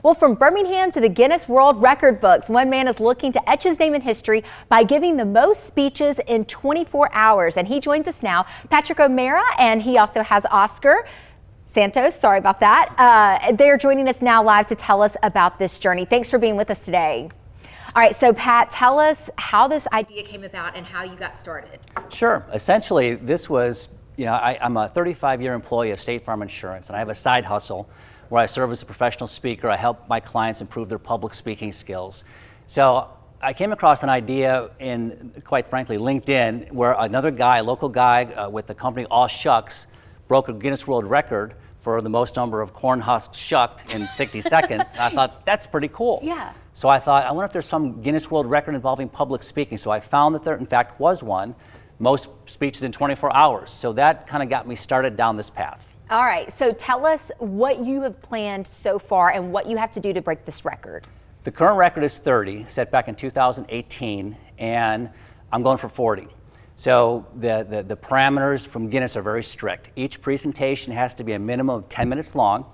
Well, from Birmingham to the Guinness World Record books, one man is looking to etch his name in history by giving the most speeches in 24 hours. And he joins us now, Patrick O'Meara, and he also has Oscar Santos. Sorry about that. They're joining us now live to tell us about this journey. Thanks for being with us today. All right, so Pat, tell us how this idea came about and how you got started. Sure. Essentially, this was, I'm a 35-year employee of State Farm Insurance, and I have a side hustle where I serve as a professional speaker. I help my clients improve their public speaking skills. So I came across an idea in, quite frankly, LinkedIn, where another guy, a local guy with the company All Shucks, broke a Guinness World Record for the most number of corn husks shucked in 60 seconds. And I thought, that's pretty cool. Yeah. So I thought, I wonder if there's some Guinness World Record involving public speaking. So I found that there, in fact, was one, most speeches in 24 hours. So that kind of got me started down this path. All right, so tell us what you have planned so far and what you have to do to break this record. The current record is 30, set back in 2018, and I'm going for 40. So the parameters from Guinness are very strict. Each presentation has to be a minimum of 10 minutes long,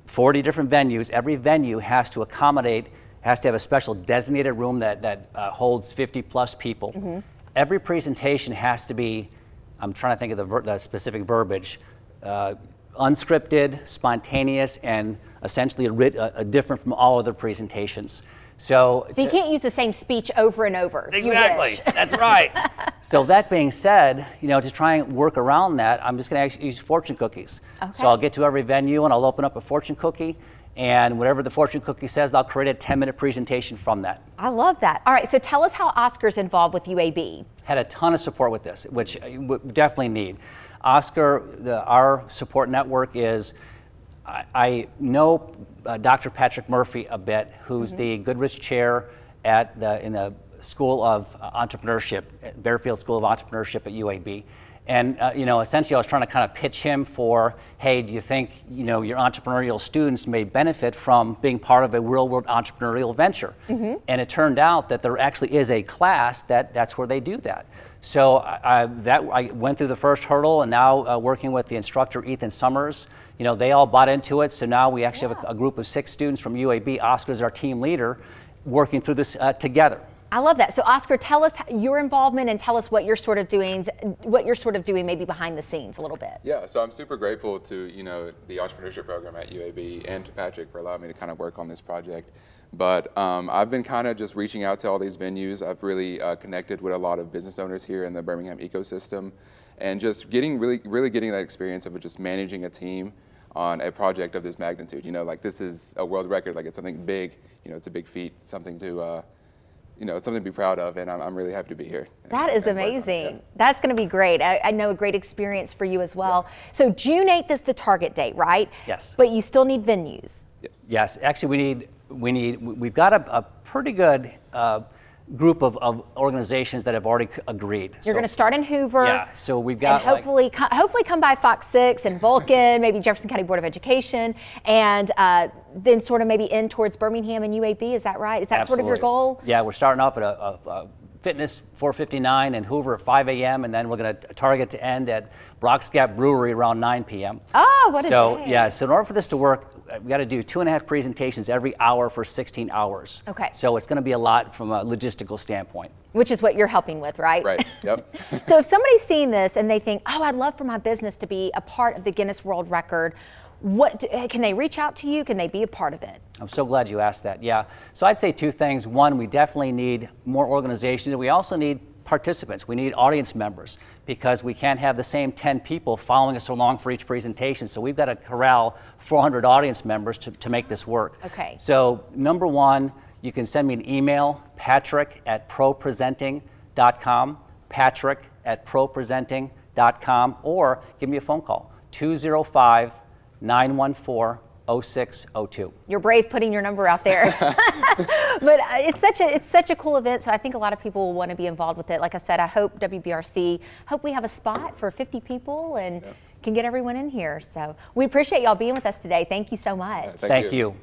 40 different venues. Every venue has to accommodate, has to have a special designated room that holds 50 plus people. Mm-hmm. Every presentation has to be, I'm trying to think of the specific verbiage, unscripted, spontaneous, and essentially different from all other presentations. So you can't use the same speech over and over. Exactly, that's right. So that being said, to try and work around that, I'm just going to use fortune cookies. Okay. So I'll get to every venue and I'll open up a fortune cookie, and whatever the fortune cookie says, I'll create a 10-minute presentation from that. I love that. All right, so tell us how Oscar's involved with UAB. Had a ton of support with this, which we definitely need. Oscar, our support network is, I know Dr. Patrick Murphy a bit, who's the Goodrich Chair in the School of Entrepreneurship, Bearfield School of Entrepreneurship at UAB. And essentially I was trying to kind of pitch him for, hey, do you think your entrepreneurial students may benefit from being part of a real-world entrepreneurial venture? Mm-hmm. And it turned out that there actually is a class that's where they do that. So I went through the first hurdle, and now working with the instructor, Ethan Summers, they all bought into it. So now we actually have a group of 6 students from UAB. Oscar's our team leader, working through this together. I love that. So Oscar, tell us your involvement and tell us what you're sort of doing maybe behind the scenes a little bit. Yeah, so I'm super grateful to, the entrepreneurship program at UAB and to Patrick for allowing me to kind of work on this project. But I've been kind of just reaching out to all these venues. I've really connected with a lot of business owners here in the Birmingham ecosystem, and just really getting that experience of just managing a team on a project of this magnitude. Like this is a world record, like it's something big, it's a big feat, something to, it's something to be proud of, and I'm really happy to be here. That is amazing. Yeah. That's going to be great. I know a great experience for you as well. Yeah. So June 8th is the target date, right? Yes. But you still need venues. Yes. Yes. Actually, we've got a pretty good group of organizations that have already agreed. You're going to start in Hoover. Yeah. So we've got, and hopefully come by Fox 6 and Vulcan, maybe Jefferson County Board of Education, and then sort of maybe end towards Birmingham and UAB. Is that right? Is that Absolutely. Sort of your goal? Yeah, we're starting off at a Fitness 4:59 and Hoover at 5 a.m. and then we're going to target to end at Brock's Gap Brewery around 9 p.m. Oh, what a day. Yeah, so in order for this to work, we got to do 2.5 presentations every hour for 16 hours. Okay. So it's going to be a lot from a logistical standpoint. Which is what you're helping with, right? Right, yep. So if somebody's seeing this and they think, oh, I'd love for my business to be a part of the Guinness World Record, can they reach out to you? Can they be a part of it? I'm so glad you asked that. Yeah. So I'd say 2 things. One, we definitely need more organizations, and we also need participants. We need audience members, because we can't have the same 10 people following us along for each presentation. So we've got to corral 400 audience members to make this work. Okay. So number 1, you can send me an email, patrick@propresenting.com, patrick@propresenting.com, or give me a phone call, 205-914-0602. You're brave putting your number out there. But it's such a cool event, so I think a lot of people will want to be involved with it. Like I said, I hope hope we have a spot for 50 people and can get everyone in here. So we appreciate y'all being with us today. Thank you so much. Thank you.